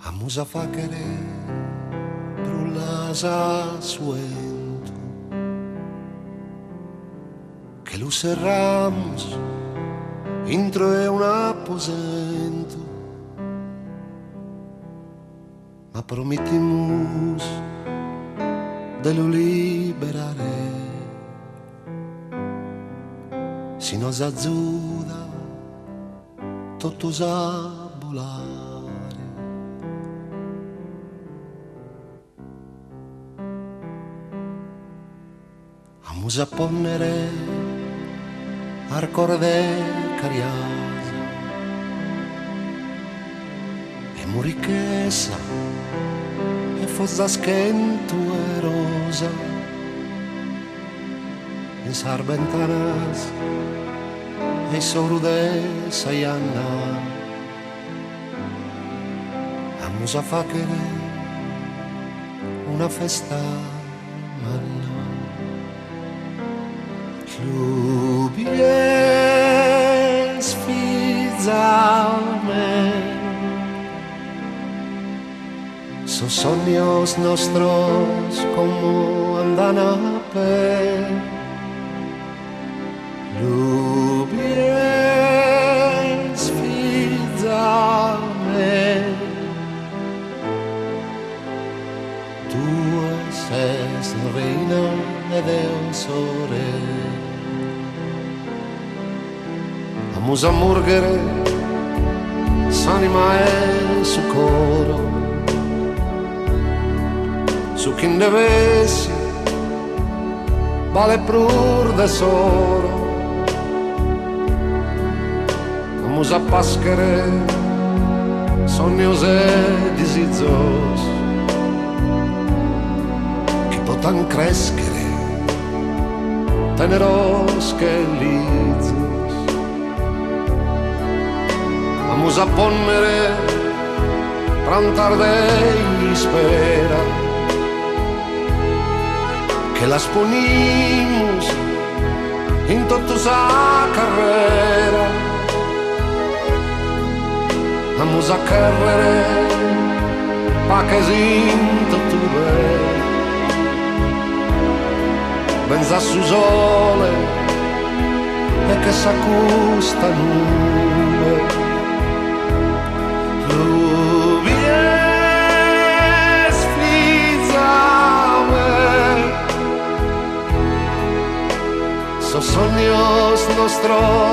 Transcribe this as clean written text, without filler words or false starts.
A musa fa querer brulasa suento que lo cerramos intro de un aposento, ma promettimos de lo liberare si nos azzurra tutto sa volare. A musa ponnere arcore de cariasa e murichesa e fozza schento e rosa in sarbentanas e solo de saianna a musa fa che una festa manna Lluvies fizame Sos sueños nuestros como andan a pe Lluvies fizame Tu ses reina e Deus ore Musa murgere s'anima e su coro su chi devessi vale prur de soro musa paschere sognos e disizos che potan crescere teneros che lizos Vamos a poner prantar de espera que las ponimos en toda esa carrera Vamos a correre pa che sinto tu benza su sole e che s'accusta nube Lluvies fizame Sos sueños nuestros